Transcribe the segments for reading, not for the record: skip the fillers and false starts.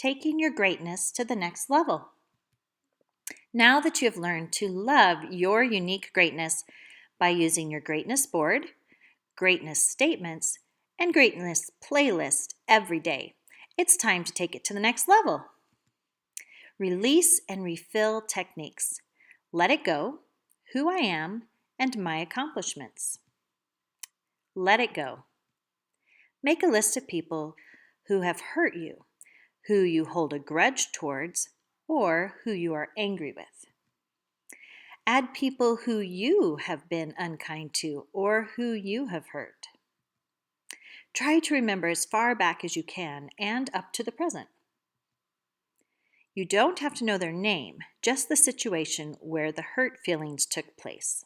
taking your greatness to the next level. Now that you have learned to love your unique greatness by using your greatness board, greatness statements, and greatness playlist every day, it's time to take it to the next level. Release and refill techniques. Let it go, who I am, and my accomplishments. Let it go. Make a list of people who have hurt you, who you hold a grudge towards, or who you are angry with. Add people who you have been unkind to or who you have hurt. Try to remember as far back as you can and up to the present. You don't have to know their name, just the situation where the hurt feelings took place.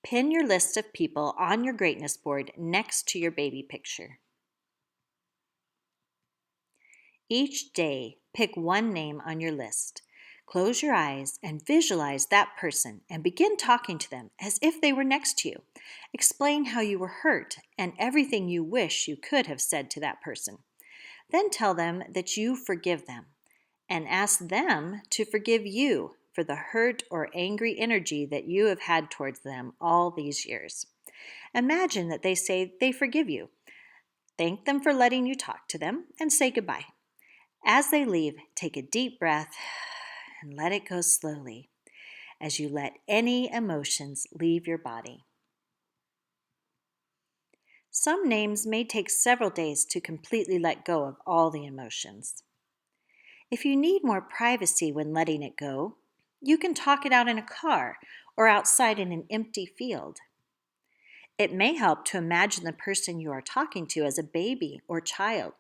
Pin your list of people on your greatness board next to your baby picture. Each day, pick one name on your list. Close your eyes and visualize that person and begin talking to them as if they were next to you. Explain how you were hurt and everything you wish you could have said to that person. Then tell them that you forgive them and ask them to forgive you for the hurt or angry energy that you have had towards them all these years. Imagine that they say they forgive you. Thank them for letting you talk to them and say goodbye. As they leave, take a deep breath and let it go slowly as you let any emotions leave your body. Some names may take several days to completely let go of all the emotions. If you need more privacy when letting it go, you can talk it out in a car or outside in an empty field. It may help to imagine the person you are talking to as a baby or child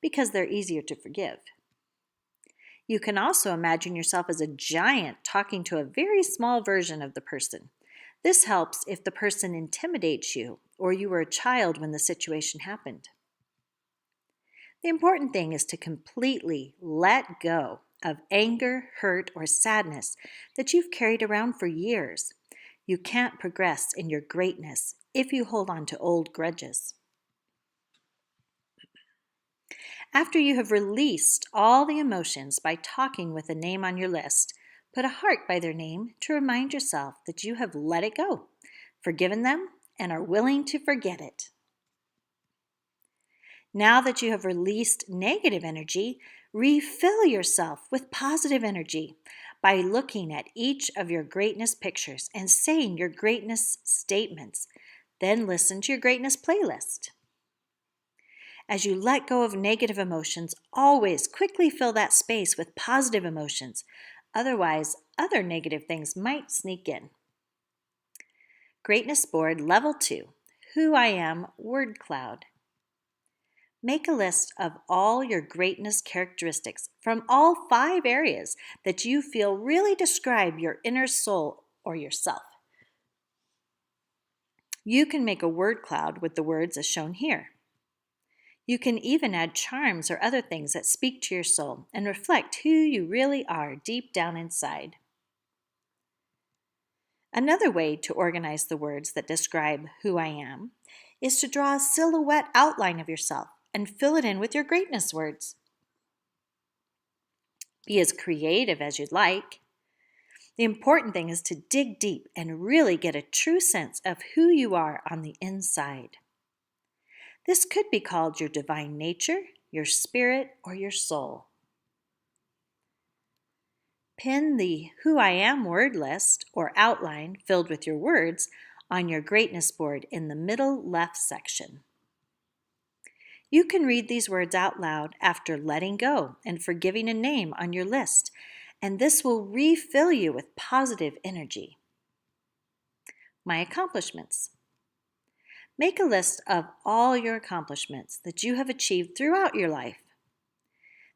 because they're easier to forgive. You can also imagine yourself as a giant talking to a very small version of the person. This helps if the person intimidates you or you were a child when the situation happened. The important thing is to completely let go of anger, hurt, or sadness that you've carried around for years. You can't progress in your greatness if you hold on to old grudges. After you have released all the emotions by talking with a name on your list, put a heart by their name to remind yourself that you have let it go, forgiven them, and are willing to forget it. Now that you have released negative energy, refill yourself with positive energy by looking at each of your greatness pictures and saying your greatness statements. Then listen to your greatness playlist. As you let go of negative emotions, always quickly fill that space with positive emotions. Otherwise, other negative things might sneak in. Greatness Board Level 2, Who I Am Word Cloud. Make a list of all your greatness characteristics from all 5 areas that you feel really describe your inner soul or yourself. You can make a word cloud with the words as shown here. You can even add charms or other things that speak to your soul and reflect who you really are deep down inside. Another way to organize the words that describe who I am is to draw a silhouette outline of yourself and fill it in with your greatness words. Be as creative as you'd like. The important thing is to dig deep and really get a true sense of who you are on the inside. This could be called your divine nature, your spirit, or your soul. Pin the Who I Am word list or outline filled with your words on your greatness board in the middle left section. You can read these words out loud after letting go and forgiving a name on your list, and this will refill you with positive energy. My accomplishments. Make a list of all your accomplishments that you have achieved throughout your life.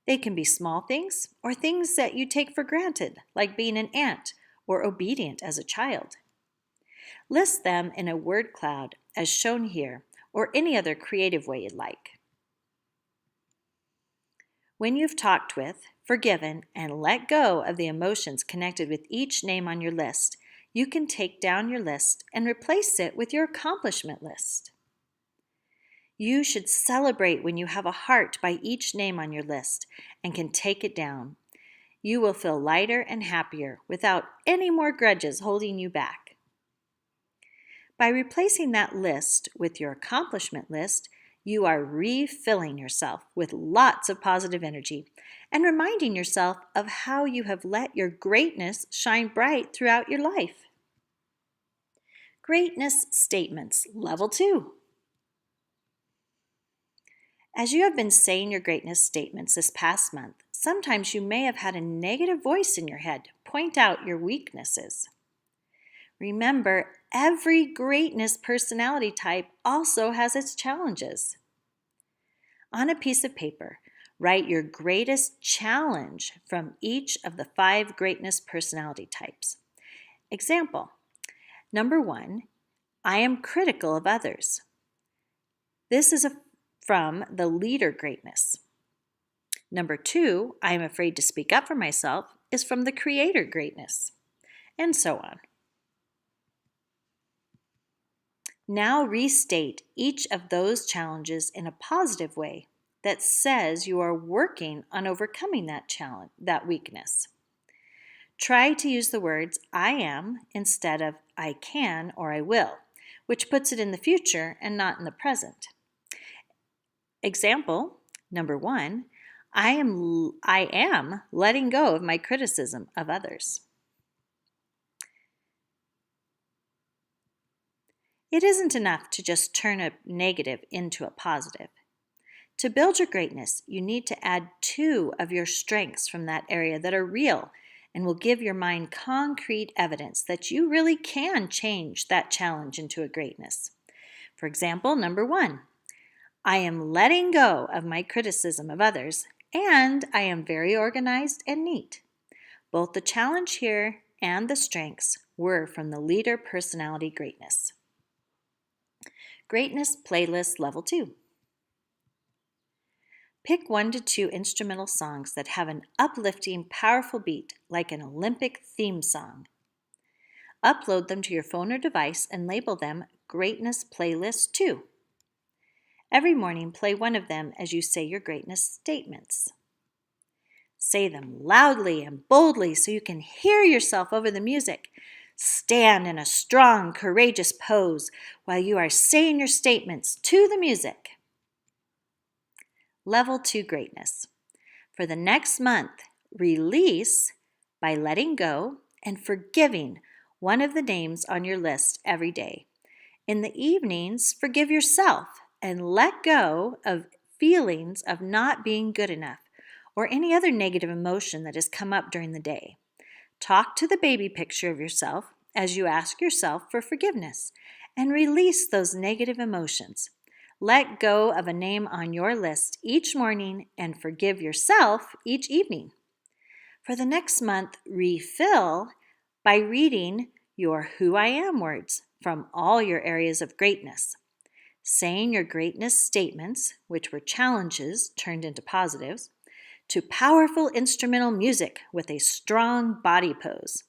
They can be small things or things that you take for granted, like being an aunt or obedient as a child. List them in a word cloud as shown here or any other creative way you'd like. When you've talked with, forgiven, and let go of the emotions connected with each name on your list, you can take down your list and replace it with your accomplishment list. You should celebrate when you have a heart by each name on your list and can take it down. You will feel lighter and happier without any more grudges holding you back. By replacing that list with your accomplishment list, you are refilling yourself with lots of positive energy and reminding yourself of how you have let your greatness shine bright throughout your life. Greatness statements, level 2. As you have been saying your greatness statements this past month, sometimes you may have had a negative voice in your head point out your weaknesses. Remember, every greatness personality type also has its challenges. On a piece of paper, write your greatest challenge from each of the 5 greatness personality types. Example, number 1, I am critical of others. This is from the leader greatness. Number 2, I am afraid to speak up for myself, is from the creator greatness, and so on. Now restate each of those challenges in a positive way that says you are working on overcoming that challenge, that weakness. Try to use the words I am instead of I can or I will, which puts it in the future and not in the present. Example, number 1, I am letting go of my criticism of others. It isn't enough to just turn a negative into a positive. To build your greatness, you need to add 2 of your strengths from that area that are real and will give your mind concrete evidence that you really can change that challenge into a greatness. For example, number 1, I am letting go of my criticism of others, and I am very organized and neat. Both the challenge here and the strengths were from the leader personality greatness. Greatness playlist level 2. Pick 1 to 2 instrumental songs that have an uplifting, powerful beat like an Olympic theme song. Upload them to your phone or device and label them Greatness Playlist 2. Every morning, play one of them as you say your greatness statements. Say them loudly and boldly so you can hear yourself over the music. Stand in a strong, courageous pose while you are saying your statements to the music. Level 2 greatness. For the next month, release by letting go and forgiving one of the names on your list every day. In the evenings, forgive yourself and let go of feelings of not being good enough or any other negative emotion that has come up during the day. Talk to the baby picture of yourself as you ask yourself for forgiveness and release those negative emotions. Let go of a name on your list each morning and forgive yourself each evening. For the next month, refill by reading your Who I Am words from all your areas of greatness. Saying your greatness statements, which were challenges turned into positives, to powerful instrumental music with a strong body pose.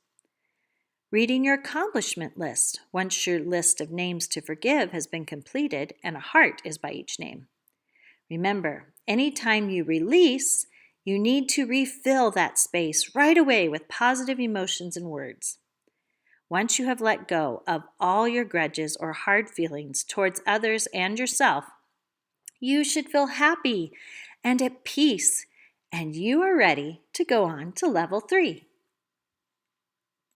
Reading your accomplishment list once your list of names to forgive has been completed and a heart is by each name. Remember, anytime you release, you need to refill that space right away with positive emotions and words. Once you have let go of all your grudges or hard feelings towards others and yourself, you should feel happy and at peace, and you are ready to go on to level 3.